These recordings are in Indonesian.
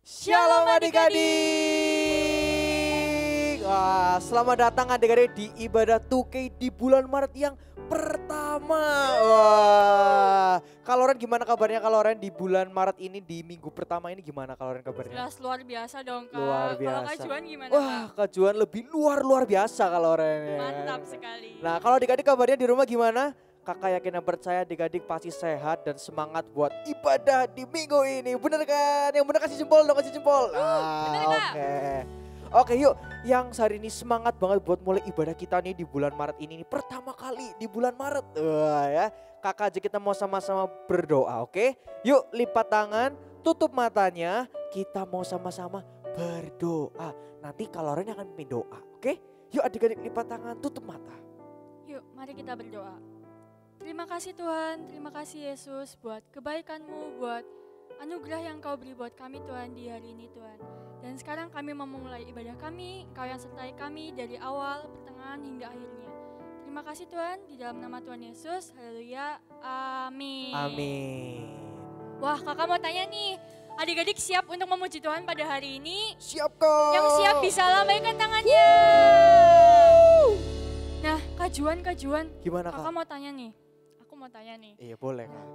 Shalom adik-adik. Wah, selamat datang adik-adik di ibadah 2K di bulan Maret yang pertama. Wah, Kaloren gimana kabarnya Kaloren di bulan Maret ini, di minggu pertama ini gimana Kaloren kabarnya? Jelas luar biasa dong Kak. Luar Kalau biasa. Kak Juan gimana Wah, Kak? Kak Juan lebih luar biasa Kaloren ya. Mantap sekali. Nah, kalau adik-adik kabarnya di rumah gimana? Kakak yakin dan percaya adik-adik pasti sehat dan semangat buat ibadah di minggu ini. Bener kan? Yang bener kasih jempol dong, kasih jempol. bener, Kak. Oke yuk, yang hari ini semangat banget buat mulai ibadah kita nih di bulan Maret ini. Pertama kali di bulan Maret. Wah ya, kakak aja kita mau sama-sama berdoa, oke? Yuk lipat tangan, tutup matanya, kita mau sama-sama berdoa. Nanti Kaloren akan pimpin doa, oke? Yuk adik-adik lipat tangan, tutup mata. Yuk mari kita berdoa. Terima kasih Tuhan, terima kasih Yesus buat kebaikan-Mu, buat anugerah yang Kau beri buat kami Tuhan di hari ini Tuhan. Dan sekarang kami mau memulai ibadah kami, Kau yang sertai kami dari awal, pertengahan hingga akhirnya. Terima kasih Tuhan, di dalam nama Tuhan Yesus, haleluya, amin. Amin. Wah kakak mau tanya nih, adik-adik siap untuk memuji Tuhan pada hari ini? Siap kok. Yang siap bisa lambaikan tangannya. Nah Kak Juan, Gimana kakak kak? mau tanya nih. Aku mau tanya nih, Iya boleh kak.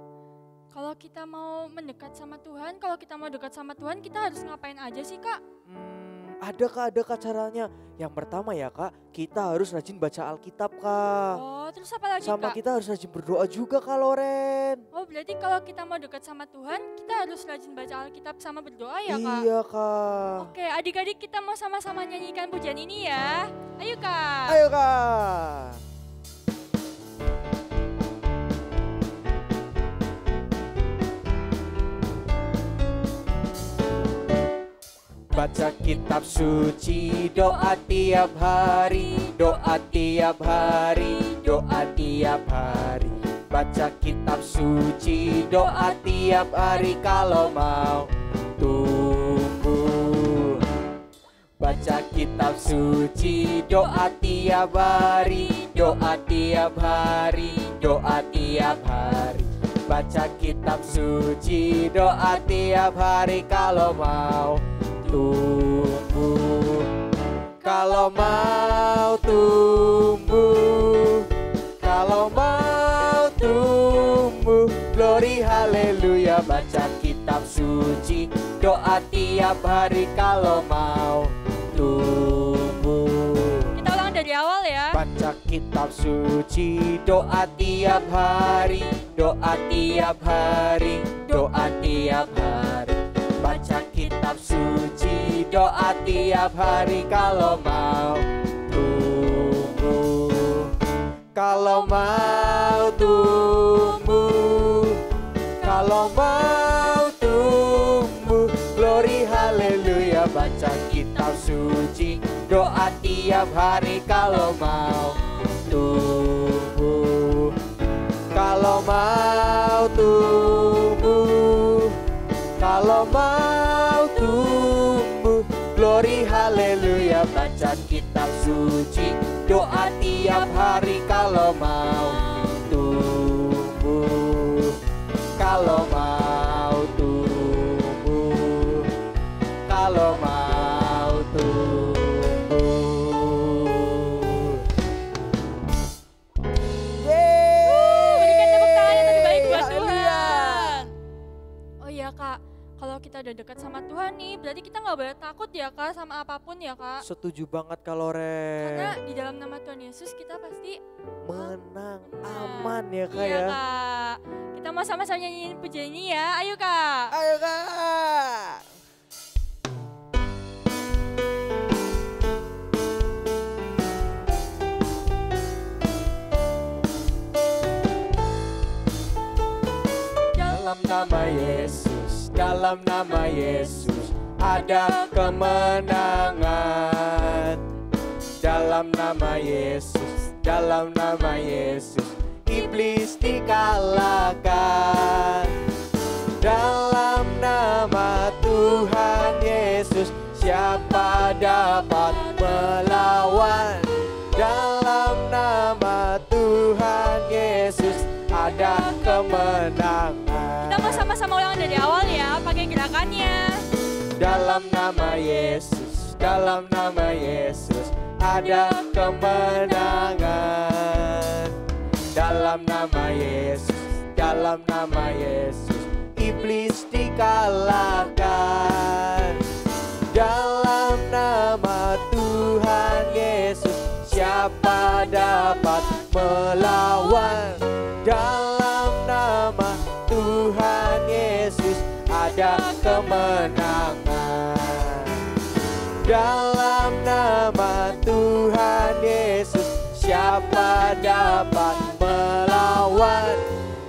kalau kita mau mendekat sama Tuhan, kalau kita mau dekat sama Tuhan, kita harus ngapain aja sih Kak? Ada kak caranya. Yang pertama ya kak, kita harus rajin baca Alkitab kak. Oh, terus apa lagi Sama Kak? kita harus rajin berdoa juga kak Loren. Oh, berarti kalau kita mau dekat sama Tuhan, kita harus rajin baca Alkitab sama berdoa ya Kak? Iya kak. Oke, adik-adik kita mau sama-sama nyanyikan pujian ini ya. Ayo Kak. Ayo kak. Baca kitab suci, doa tiap hari, doa tiap hari, doa tiap hari. Baca kitab suci, doa tiap hari kalau mau tumbuh. Baca kitab suci, doa tiap hari, doa tiap hari, doa tiap hari. Baca kitab suci, doa tiap hari kalau mau tumbuh. Kalau mau tumbuh, kalau mau tumbuh, glory haleluya. Baca kitab suci, doa tiap hari kalau mau tumbuh. Kita ulang dari awal ya. Baca kitab suci, doa tiap hari, doa tiap hari, doa tiap hari. Baca kitab suci, doa tiap hari kalau mau tumbuh. Kalau mau tumbuh, kalau mau tumbuh, glory haleluya. Baca kitab suci, doa tiap hari kalau mau tumbuh. Kalau mau tumbuh, kalau mau tumbuh, glory haleluya. Baca kitab suci, doa tiap hari kalau mau tumbuh. Kalau mau tumbuh, kalau mau tumbuh. Berikan tepuk tangan yang terbaik buat Haleluya. Tuhan. Oh iya Kak, kalau kita udah dekat sama Tuhan nih, berarti kita nggak boleh takut ya Kak sama apapun ya Kak. Setuju banget kalau Karena Ren. di dalam nama Tuhan Yesus kita pasti Menang, menang. aman ya kak Iya ya. Kak. Kita mau sama-sama nyanyiin pujian ini ya. Ayo Kak. Ayo kak. Dalam nama Yesus, dalam nama Yesus ada kemenangan. Dalam nama Yesus, dalam nama Yesus iblis dikalahkan. Dalam nama Tuhan Yesus siapa dapat melawan? Dalam nama Tuhan Yesus ada kemenangan. Kita mau sama-sama ulang dari awal ya, pakai gerakannya. dalam nama Yesus, dalam nama Yesus ada kemenangan. Dalam nama Yesus, dalam nama Yesus iblis dikalahkan. Dalam nama Tuhan Yesus siapa dapat melawan? Dalam nama Tuhan Yesus ada kemenangan. Dalam nama Tuhan Yesus siapa dapat melawan?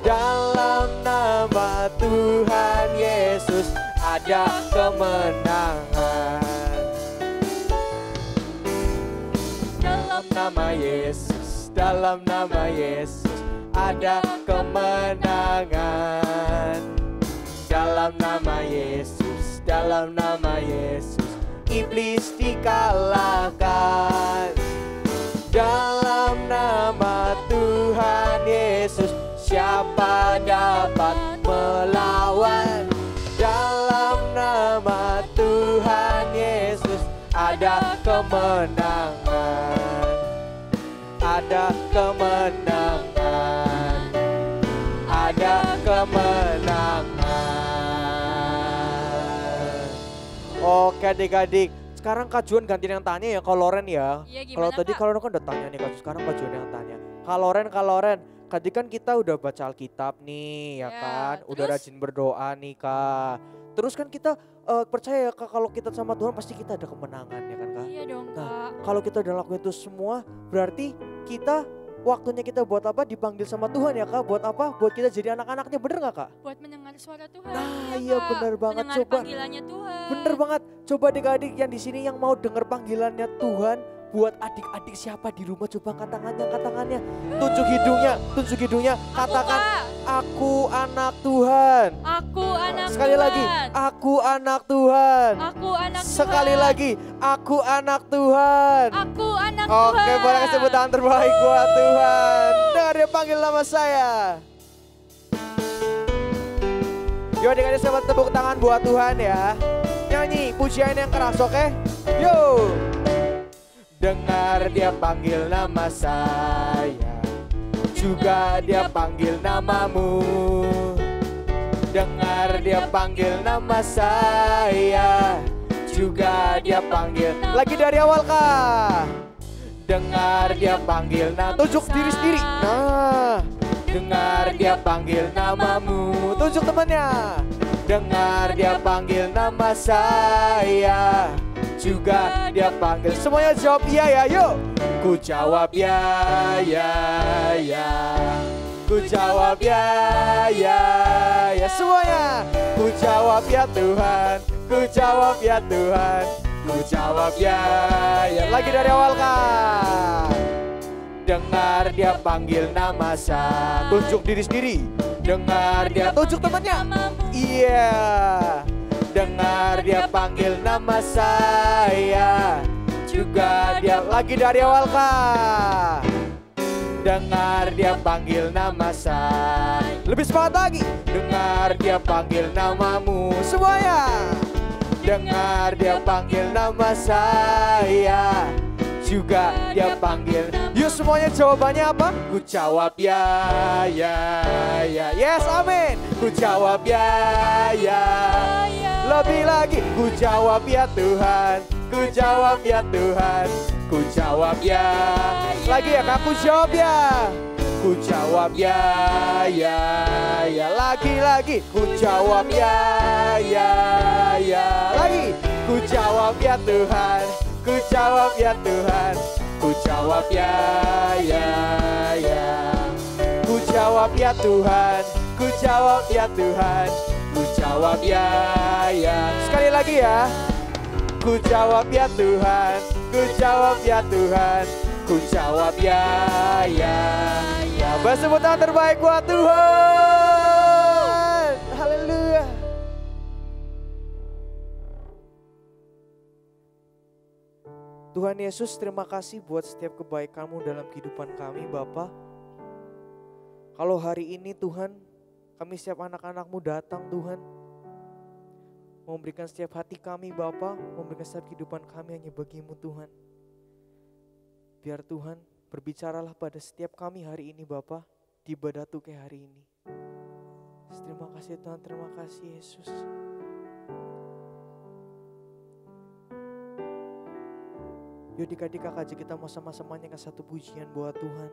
Dalam nama Tuhan Yesus ada kemenangan. Dalam nama Yesus, dalam nama Yesus ada kemenangan. Dalam nama Yesus, dalam nama Yesus iblis dikalahkan. Dalam nama Tuhan Yesus siapa dapat melawan? Dalam nama Tuhan Yesus ada kemenangan. Ada kemenangan. Ada kemenangan. Oke adik-adik, sekarang Kak Juan gantiin yang tanya ya Kak Loren ya. Iya, Kalau gimana, tadi Kak? Kak Loren kan udah tanya nih Kak, sekarang Kak Juan yang tanya. Kak Loren, tadi kan kita udah baca Alkitab nih ya Ya, kan, udah terus? rajin berdoa nih Kak. Terus kan kita percaya ya Kak kalau kita sama Tuhan pasti kita ada kemenangan ya kan Kak. Iya dong, Nah, Kak. kalau kita udah lakuin itu semua berarti kita waktunya kita buat apa? Dipanggil sama Tuhan ya Kak, buat apa? Buat kita jadi anak-anaknya, bener gak Kak? Buat mendengar suara Tuhan. Nah, Iya, iya, Kak. bener banget. Mendengar Coba. panggilannya Tuhan. Bener banget, coba adik-adik yang di sini yang mau denger panggilannya Tuhan, buat adik-adik siapa di rumah coba angkat tangannya, tunjuk hidungnya, katakan Kak. aku anak Tuhan. Aku anak Sekali Tuhan. lagi, aku anak Tuhan. Aku anak Sekali Tuhan. lagi, aku anak Tuhan. Aku anak Tuhan. Oke, boleh kasih tepuk tangan terbaik buat Tuhan. Dengar dia panggil nama saya. Yuk adik-adik selamat tepuk tangan buat Tuhan ya. Nyanyi pujian yang keras, oke? Yuk. Dengar dia panggil nama saya, juga dia panggil namamu. Dengar dia panggil nama saya, juga dia panggil. Lagi dari awal Kak. Dengar dia panggil nama. Tunjuk diri sendiri. Nah. Dengar dia panggil namamu. Tunjuk temannya. Dengar dia panggil nama saya, juga dia panggil. Semuanya jawab iya ya, yuk. Ku jawab ya, ya, ya. Ku jawab ya, ya, ya. Semuanya. Ku jawab ya Tuhan. Ku jawab ya Tuhan. Ku jawab ya, ya. Lagi dari awal Kak. Dengar dia panggil nama saya. Tunjuk diri sendiri. Dengar dia, tunjuk temannya. Iya. Dengar dia panggil nama saya, juga dia. Lagi dari awal Kak. Dengar dia panggil nama saya. Lebih semangat lagi. Dengar dia panggil namamu. Semuanya. Dengar dia panggil nama saya, juga dia panggil. Yuk semuanya jawabannya apa? Ku jawab ya, ya, ya. Yes, amin. Ku jawab ya, ya. Lebih lagi. Ku jawab ya Tuhan. Ku jawab ya Tuhan. Ku jawab ya. Lagi ya Kak, ku jawab ya. Ku jawab ya, ya, ya. Lagi. Ku jawab ya, ya, ya. Lagi. Ku jawab ya Tuhan. Ku jawab ya Tuhan. Ku jawab ya, ya, ya. Ku jawab ya Tuhan. Ku jawab ya Tuhan. Ku jawab ya, ya. Sekali lagi ya. Ku jawab ya Tuhan. Ku jawab ya Tuhan. Ku jawab ya, ya, ya. Beri tepuk tangan terbaik buat Tuhan. Haleluya. Tuhan Yesus, terima kasih buat setiap kebaikan-Mu dalam kehidupan kami Bapa. Kalau hari ini Tuhan, kami setiap anak-anak-Mu datang Tuhan, memberikan setiap hati kami Bapa, memberikan setiap kehidupan kami hanya bagi-Mu Tuhan. Biar Tuhan berbicaralah pada setiap kami hari ini Bapa, di Badatu kayak hari ini. Terima kasih Tuhan, terima kasih Yesus. Yuk adik-adik kakak aja kita mau sama-sama nyanyikan satu pujian buat Tuhan.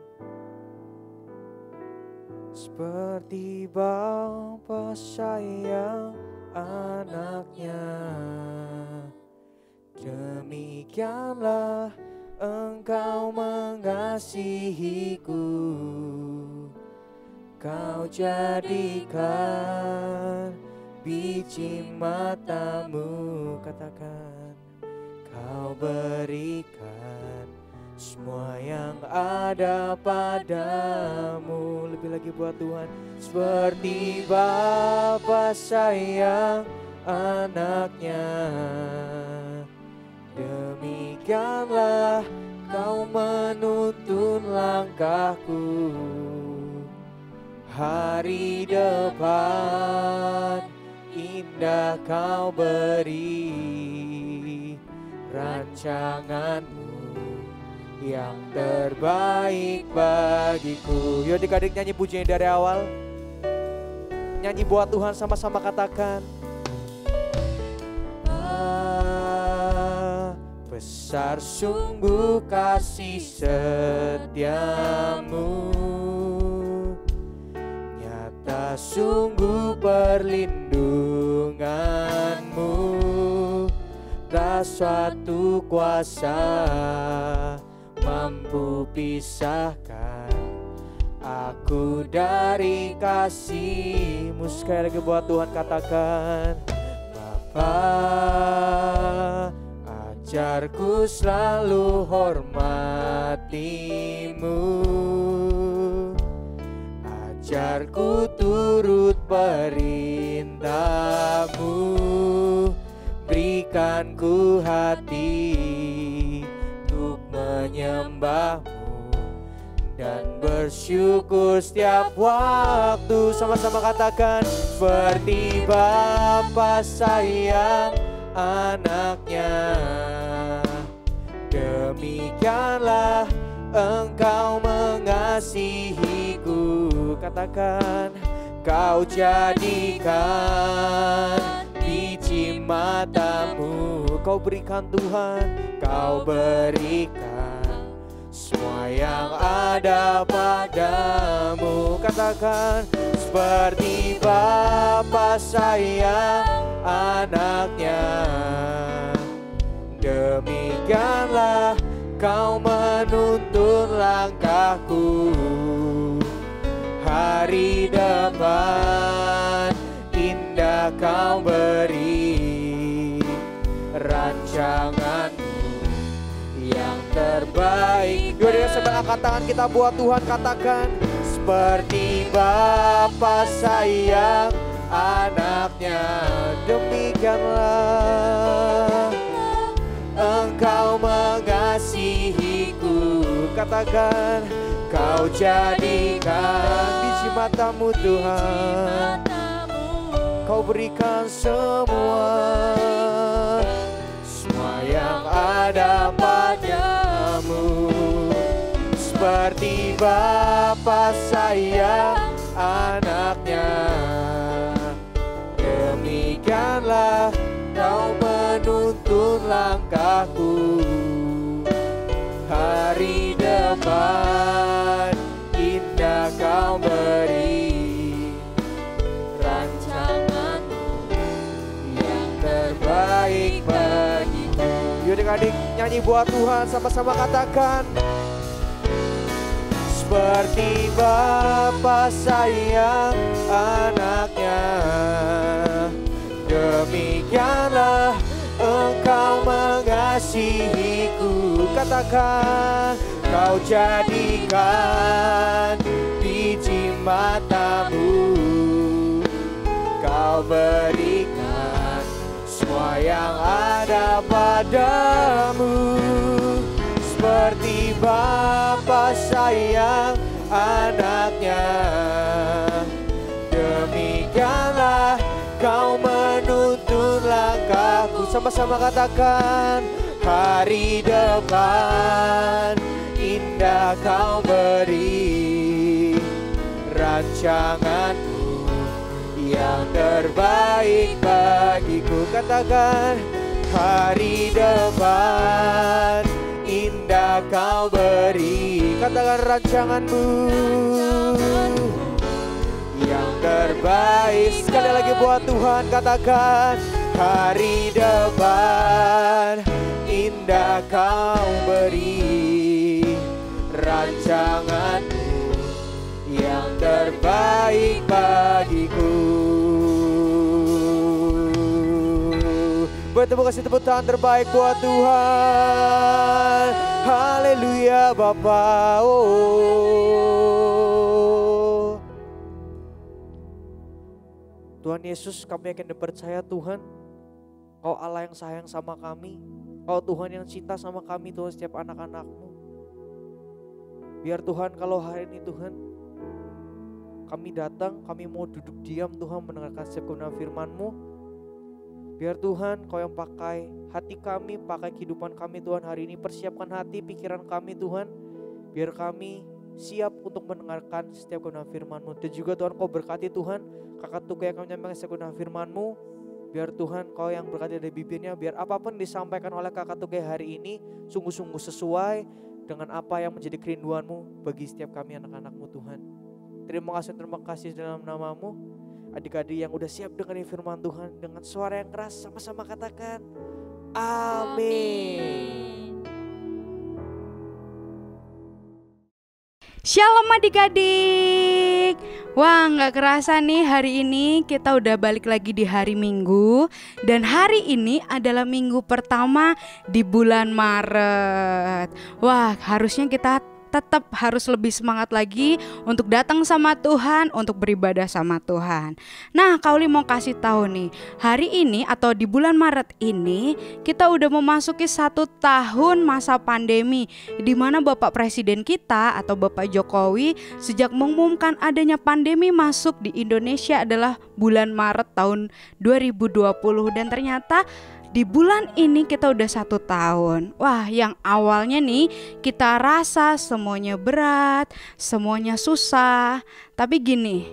Seperti Bapa sayang anaknya, demikianlah Engkau mengasihiku. Kau jadikan biji matamu, katakan. Kau berikan semua yang ada padamu. Lebih lagi buat Tuhan. Seperti Bapa sayang anaknya, demikianlah Kau menuntun langkahku. Hari depan indah Kau beri, rancangan-Mu yang terbaik bagiku. Yuk adik-adik nyanyi pujian dari awal. Nyanyi buat Tuhan sama-sama katakan. Besar sungguh kasih setiamu, nyata sungguh perlindunganmu. Tak suatu kuasa mampu pisahkan aku dari kasih-Mu. Sekali lagi buat Tuhan katakan. Bapa, ajarku selalu hormati-Mu, ajarku turut perintah-Mu. Berikan ku hati untuk menyembah-Mu dan bersyukur setiap waktu. Sama-sama katakan. Seperti Bapa sayang anaknya, demikianlah Engkau mengasihiku. Katakan. Kau jadikan biji matamu, Kau berikan Tuhan, Kau berikan semua yang ada padamu. Katakan. Seperti Bapa sayang anaknya, demikianlah Kau menuntun langkahku. Hari depan indah Kau beri, rancangan-Mu yang terbaik. Yuk dengan sebelah angkat tangan kita buat Tuhan katakan. Seperti Bapa sayang anaknya, demikianlah Engkau mengasihiku. Katakan. Kau jadikan biji matamu Tuhan, Kau berikan semua yang ada padamu. Seperti Bapa sayang anaknya, demikianlah Kau menuntun langkahku. Hari depan indah Kau beri, rancangan-Mu yang terbaik bagiku. Yuk adik-adik nyanyi buat Tuhan, sama-sama katakan. Seperti Bapa sayang anaknya, demikianlah Engkau mengasihiku. Katakan. Kau jadikan biji matamu, Kau berikan semua yang ada padamu. Seperti Bapa sayang anaknya, demikianlah Kau menuntun sama-sama katakan, hari depan indah kau beri, rancanganmu yang terbaik bagiku. Katakan, hari depan indah kau beri. Katakan, rancanganmu yang terbaik. Sekali lagi buat Tuhan, katakan, hari depan indah kau beri, rancanganmu yang terbaik bagiku. Kasih tepuk tangan terbaik buat Tuhan. Haleluya Bapa. Tuhan Yesus, kami yakin dan percaya Tuhan, Kau Allah yang sayang sama kami. Kau Tuhan yang cinta sama kami Tuhan, setiap anak-anak-Mu. Biar Tuhan kalau hari ini Tuhan kami datang, kami mau duduk diam Tuhan mendengarkan setiap kebenaran firman-Mu. Biar Tuhan Kau yang pakai hati kami, pakai kehidupan kami Tuhan hari ini. Persiapkan hati, pikiran kami Tuhan. Biar kami siap untuk mendengarkan setiap kebenaran firman-Mu. Dan juga Tuhan Kau berkati Tuhan kakak tugas yang kami menyampaikan setiap kebenaran firman-Mu. Biar Tuhan Kau yang berkati dari bibirnya. Biar apapun disampaikan oleh kakak tugas hari ini sungguh-sungguh sesuai dengan apa yang menjadi kerinduan-Mu bagi setiap kami anak-anak-Mu Tuhan. Terima kasih dalam nama-Mu. Adik-adik yang udah siap dengerin firman Tuhan dengan suara yang keras, sama-sama katakan amin. Shalom adik-adik. Wah, gak kerasa nih hari ini kita udah balik lagi di hari Minggu. Dan hari ini adalah minggu pertama di bulan Maret. Wah, harusnya kita tetap harus lebih semangat lagi untuk datang sama Tuhan, untuk beribadah sama Tuhan. Nah, Kauli mau kasih tahu nih, hari ini atau di bulan Maret ini kita udah memasuki 1 tahun masa pandemi, di mana Bapak Presiden kita atau Bapak Jokowi sejak mengumumkan adanya pandemi masuk di Indonesia adalah bulan Maret tahun 2020. Dan ternyata di bulan ini kita udah 1 tahun. Wah, yang awalnya nih kita rasa semuanya berat, semuanya susah. Tapi gini,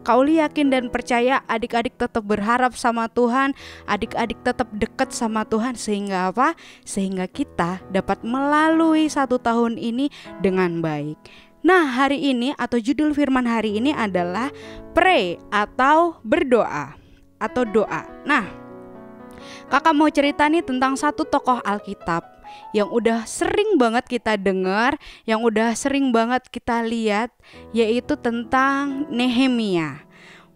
Kauli yakin dan percaya adik-adik tetap berharap sama Tuhan, adik-adik tetap dekat sama Tuhan. Sehingga apa? Sehingga kita dapat melalui 1 tahun ini dengan baik. Nah, hari ini atau judul firman hari ini adalah pray atau berdoa atau doa. Nah, kakak mau cerita nih tentang satu tokoh Alkitab yang udah sering banget kita dengar, yang udah sering banget kita lihat, yaitu tentang Nehemia.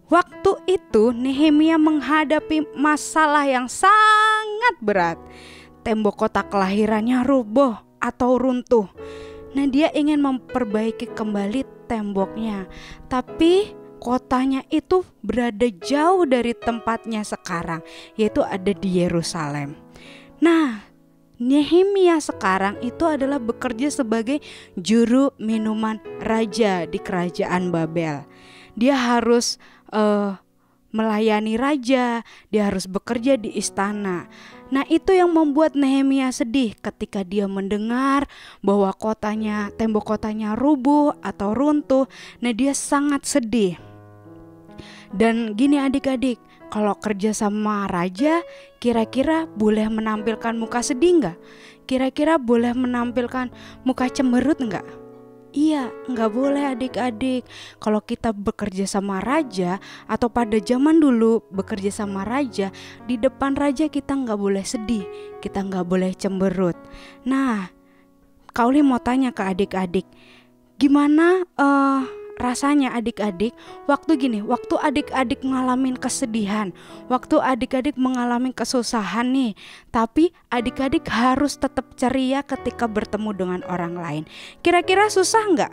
Waktu itu Nehemia menghadapi masalah yang sangat berat. Tembok kota kelahirannya roboh atau runtuh. Nah, dia ingin memperbaiki kembali temboknya, tapi kotanya itu berada jauh dari tempatnya sekarang, yaitu ada di Yerusalem. Nah, Nehemia sekarang itu adalah bekerja sebagai juru minuman raja di kerajaan Babel. Dia harus melayani raja, dia harus bekerja di istana. Nah, itu yang membuat Nehemia sedih ketika dia mendengar bahwa tembok kotanya rubuh atau runtuh. Nah, dia sangat sedih. Dan gini adik-adik, kalau kerja sama raja, kira-kira boleh menampilkan muka sedih nggak? Kira-kira boleh menampilkan muka cemberut nggak? Iya, nggak boleh adik-adik. Kalau kita bekerja sama raja atau pada zaman dulu bekerja sama raja, di depan raja kita nggak boleh sedih, kita nggak boleh cemberut. Nah, Kauli mau tanya ke adik-adik, gimana rasanya adik-adik waktu adik-adik ngalamin kesedihan, waktu adik-adik mengalami kesusahan nih, tapi adik-adik harus tetap ceria ketika bertemu dengan orang lain. Kira-kira susah nggak?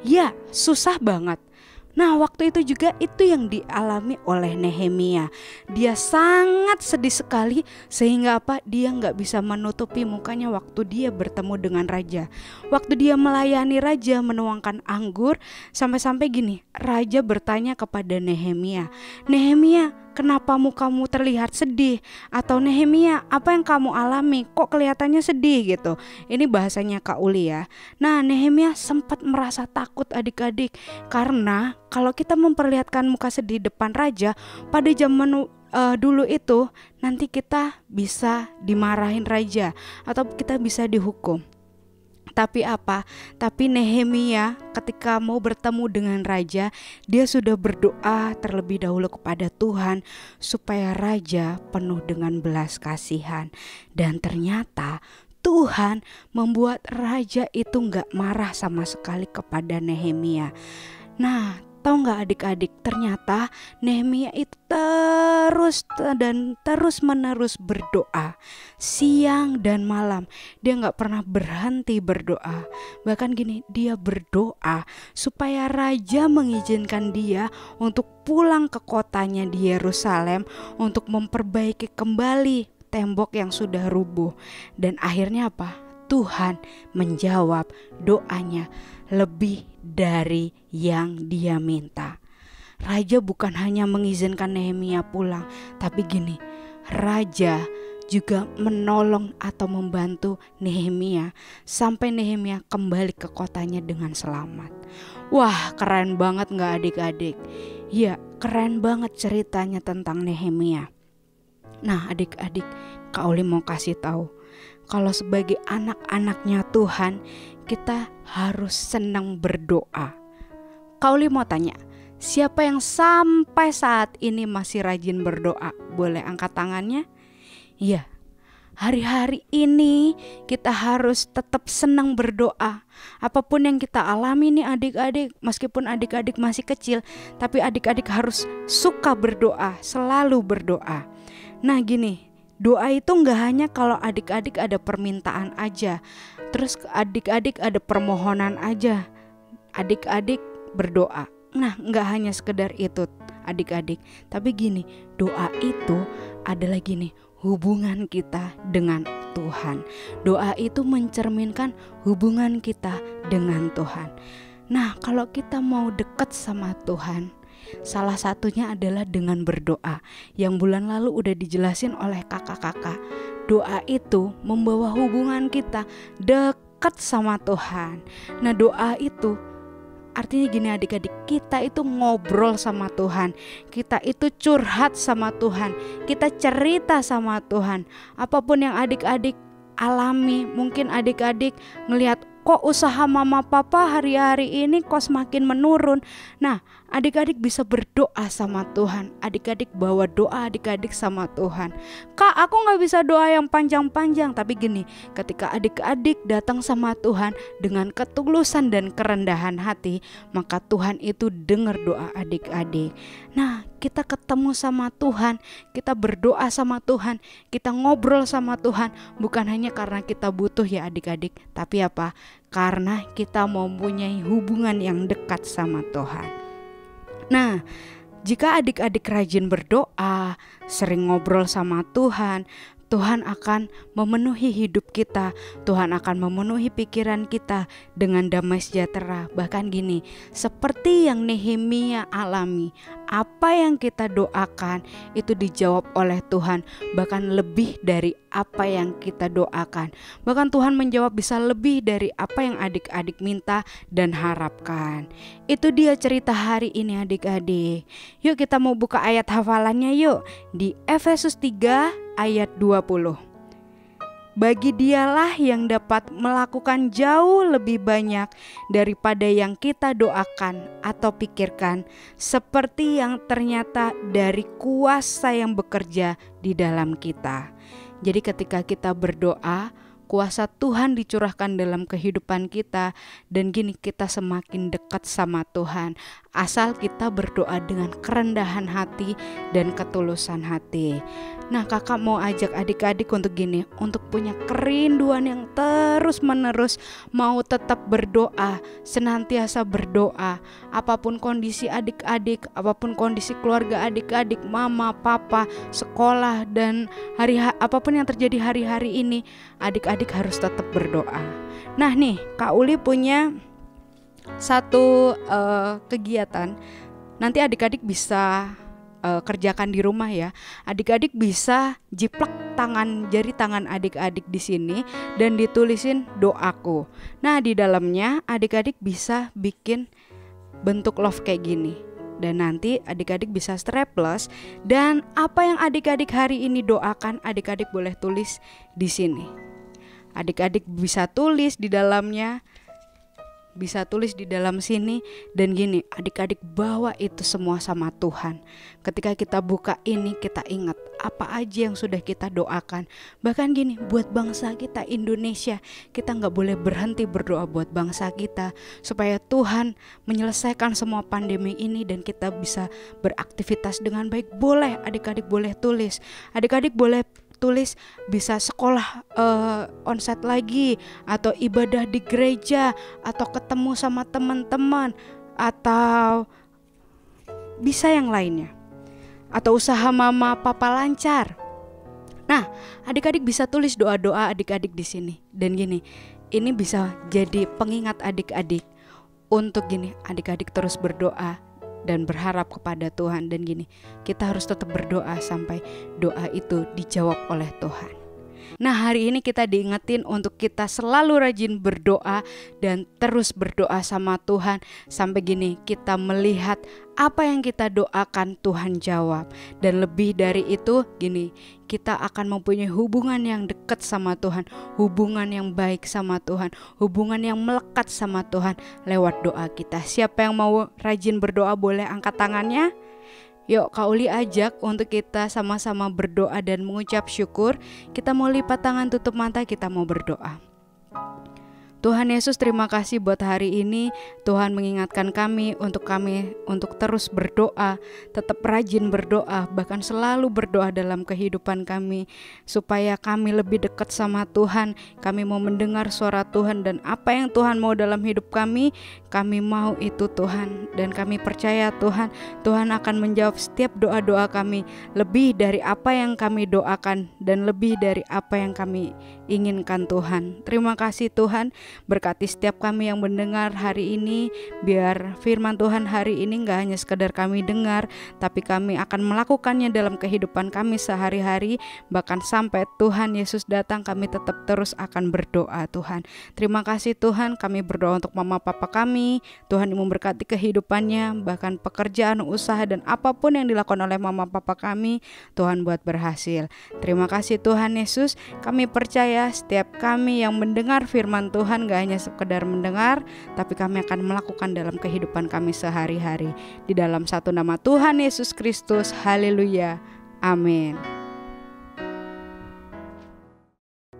Ya, susah banget. Nah, waktu itu juga itu yang dialami oleh Nehemia. Dia sangat sedih sekali sehingga apa? Dia nggak bisa menutupi mukanya waktu dia bertemu dengan raja. Waktu dia melayani raja menuangkan anggur, sampai-sampai gini, raja bertanya kepada Nehemia, "Nehemia, kenapa mukamu terlihat sedih? Atau Nehemia, apa yang kamu alami? Kok kelihatannya sedih gitu? Ini bahasanya Kak Uli ya. Nah, Nehemia sempat merasa takut adik-adik, karena kalau kita memperlihatkan muka sedih depan raja pada zaman dulu itu, nanti kita bisa dimarahin raja atau kita bisa dihukum. Tapi apa? Tapi Nehemia ketika mau bertemu dengan raja, dia sudah berdoa terlebih dahulu kepada Tuhan supaya raja penuh dengan belas kasihan. Dan ternyata Tuhan membuat raja itu gak marah sama sekali kepada Nehemia. Nah, tahu nggak adik-adik, ternyata Nehemia itu terus menerus berdoa siang dan malam. Dia nggak pernah berhenti berdoa. Bahkan gini, dia berdoa supaya raja mengizinkan dia untuk pulang ke kotanya di Yerusalem untuk memperbaiki kembali tembok yang sudah rubuh. Dan akhirnya apa? Tuhan menjawab doanya lebih dari yang dia minta. Raja bukan hanya mengizinkan Nehemia pulang, tapi gini, raja juga menolong atau membantu Nehemia sampai Nehemia kembali ke kotanya dengan selamat. Wah, keren banget gak adik-adik? Ya, keren banget ceritanya tentang Nehemia. Nah adik-adik, Kak Oli mau kasih tahu, kalau sebagai anak-anaknya Tuhan, kita harus senang berdoa. Kak Oli mau tanya, siapa yang sampai saat ini masih rajin berdoa? Boleh angkat tangannya? Iya, hari-hari ini kita harus tetap senang berdoa. Apapun yang kita alami nih adik-adik, meskipun adik-adik masih kecil, tapi adik-adik harus suka berdoa, selalu berdoa. Nah gini, doa itu gak hanya kalau adik-adik ada permintaan aja, terus adik-adik ada permohonan aja, adik-adik berdoa. Nah gak hanya sekedar itu adik-adik, tapi gini, doa itu adalah gini, hubungan kita dengan Tuhan. Doa itu mencerminkan hubungan kita dengan Tuhan. Nah kalau kita mau dekat sama Tuhan, salah satunya adalah dengan berdoa. Yang bulan lalu udah dijelasin oleh kakak-kakak. Doa itu membawa hubungan kita dekat sama Tuhan. Nah doa itu artinya gini adik-adik, kita itu ngobrol sama Tuhan, kita itu curhat sama Tuhan, kita cerita sama Tuhan. Apapun yang adik-adik alami, mungkin adik-adik ngelihat kok usaha mama papa hari-hari ini kok semakin menurun. Nah adik-adik bisa berdoa sama Tuhan. Adik-adik bawa doa adik-adik sama Tuhan. Kak aku gak bisa doa yang panjang-panjang. Tapi gini, ketika adik-adik datang sama Tuhan dengan ketulusan dan kerendahan hati, maka Tuhan itu dengar doa adik-adik. Nah kita ketemu sama Tuhan, kita berdoa sama Tuhan, kita ngobrol sama Tuhan, bukan hanya karena kita butuh ya adik-adik, tapi apa? Karena kita mempunyai hubungan yang dekat sama Tuhan. Nah, jika adik-adik rajin berdoa, sering ngobrol sama Tuhan, Tuhan akan memenuhi hidup kita, Tuhan akan memenuhi pikiran kita dengan damai sejahtera. Bahkan gini, seperti yang Nehemia alami, apa yang kita doakan itu dijawab oleh Tuhan, bahkan lebih dari apa yang kita doakan. Bahkan Tuhan menjawab bisa lebih dari apa yang adik-adik minta dan harapkan. Itu dia cerita hari ini adik-adik. Yuk kita mau buka ayat hafalannya yuk, di Efesus 3 ayat 20. Bagi dialah yang dapat melakukan jauh lebih banyak daripada yang kita doakan atau pikirkan, seperti yang ternyata dari kuasa yang bekerja di dalam kita. Jadi ketika kita berdoa, kuasa Tuhan dicurahkan dalam kehidupan kita, dan gini kita semakin dekat sama Tuhan asal kita berdoa dengan kerendahan hati dan ketulusan hati. Nah kakak mau ajak adik-adik untuk gini, untuk punya kerinduan yang terus menerus, mau tetap berdoa, senantiasa berdoa. Apapun kondisi adik-adik, apapun kondisi keluarga adik-adik, mama, papa, sekolah, dan apapun yang terjadi hari-hari ini, adik-adik harus tetap berdoa. Nah nih Kak Uli punya satu kegiatan. Nanti adik-adik bisa kerjakan di rumah ya. Adik-adik bisa jiplak jari tangan adik-adik di sini dan ditulisin doaku. Nah, di dalamnya adik-adik bisa bikin bentuk love kayak gini. Dan nanti adik-adik bisa staples, dan apa yang adik-adik hari ini doakan adik-adik boleh tulis di sini. Adik-adik bisa tulis di dalamnya, bisa tulis di dalam sini, dan gini, adik-adik bawa itu semua sama Tuhan. Ketika kita buka ini, kita ingat apa aja yang sudah kita doakan. Bahkan gini, buat bangsa kita Indonesia, kita gak boleh berhenti berdoa buat bangsa kita, supaya Tuhan menyelesaikan semua pandemi ini dan kita bisa beraktivitas dengan baik. Boleh, adik-adik boleh tulis, adik-adik boleh tulis bisa sekolah onsite lagi, atau ibadah di gereja, atau ketemu sama teman-teman, atau bisa yang lainnya, atau usaha mama papa lancar. Nah, adik-adik bisa tulis doa-doa adik-adik di sini. Dan gini, ini bisa jadi pengingat adik-adik untuk gini, adik-adik terus berdoa dan berharap kepada Tuhan. Dan gini, kita harus tetap berdoa sampai doa itu dijawab oleh Tuhan. Nah, hari ini kita diingetin untuk kita selalu rajin berdoa dan terus berdoa sama Tuhan. Sampai gini, kita melihat apa yang kita doakan Tuhan jawab. Dan lebih dari itu gini, kita akan mempunyai hubungan yang dekat sama Tuhan, hubungan yang baik sama Tuhan, hubungan yang melekat sama Tuhan lewat doa kita. Siapa yang mau rajin berdoa boleh angkat tangannya. Yuk, Kak Uli ajak untuk kita sama-sama berdoa dan mengucap syukur. Kita mau lipat tangan, tutup mata, kita mau berdoa. Tuhan Yesus, terima kasih buat hari ini. Tuhan mengingatkan kami untuk terus berdoa, tetap rajin berdoa, bahkan selalu berdoa dalam kehidupan kami, supaya kami lebih dekat sama Tuhan. Kami mau mendengar suara Tuhan, dan apa yang Tuhan mau dalam hidup kami mau itu Tuhan. Dan kami percaya Tuhan akan menjawab setiap doa-doa kami, lebih dari apa yang kami doakan dan lebih dari apa yang kami inginkan Tuhan. Terima kasih Tuhan. Berkati setiap kami yang mendengar hari ini, biar firman Tuhan hari ini gak hanya sekedar kami dengar, tapi kami akan melakukannya dalam kehidupan kami sehari-hari. Bahkan sampai Tuhan Yesus datang, kami tetap terus akan berdoa Tuhan. Terima kasih Tuhan, kami berdoa untuk mama papa kami. Tuhan yang memberkati kehidupannya, bahkan pekerjaan, usaha, dan apapun yang dilakukan oleh mama papa kami, Tuhan buat berhasil. Terima kasih Tuhan Yesus, kami percaya setiap kami yang mendengar firman Tuhan gak hanya sekedar mendengar, tapi kami akan melakukan dalam kehidupan kami sehari-hari. Di dalam satu nama Tuhan Yesus Kristus, haleluya, amin.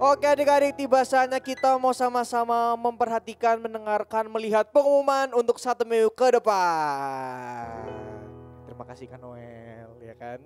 Oke adik-adik, tiba saatnya kita mau sama-sama memperhatikan, mendengarkan, melihat pengumuman untuk 1 minggu ke depan. Terima kasih Kak Noel, ya kan?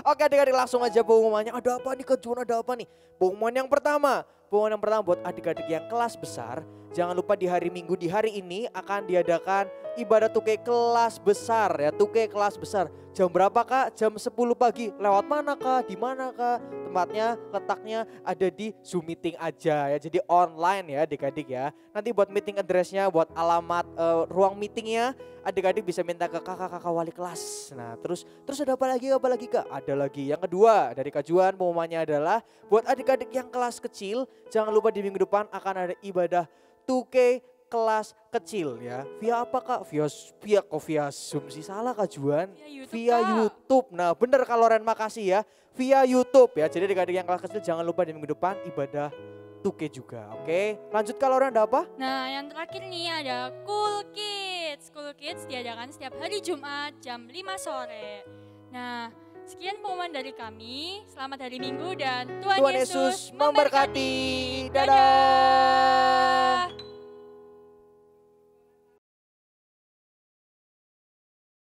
Oke adik-adik, langsung aja pengumumannya. Ada apa nih Kak Juan, ada apa nih? Pengumuman yang pertama buat adik-adik yang kelas besar. Jangan lupa di hari Minggu, di hari ini akan diadakan ibadah tuke kelas besar ya, tuke kelas besar. Jam berapa Kak? Jam 10 pagi. Lewat mana Kak? Di mana Kak? Tempatnya, letaknya ada di Zoom meeting aja ya. Jadi online ya adik-adik ya. Nanti buat meeting address-nya, buat alamat ruang meetingnya, adik-adik bisa minta ke kakak-kakak wali kelas. Nah terus ada apa lagi Kak? Ada lagi. Yang kedua dari Kak Juan, pengumumannya adalah buat adik-adik yang kelas kecil, jangan lupa di minggu depan akan ada ibadah 2K kelas kecil ya. Via apa Kak? Via Zoom sih, salah Kak Juan. Via YouTube. Nah bener Kak Loren, makasih ya. Via YouTube ya. Jadi adik-adik yang kelas kecil jangan lupa di minggu depan ibadah 2K juga. Oke, lanjut Kak Loren, ada apa? Nah yang terakhir nih ada Cool Kids. Cool Kids diadakan setiap hari Jumat jam 5 sore. Nah sekian pengumuman dari kami. Selamat hari Minggu dan Tuhan Yesus memberkati. Dadah.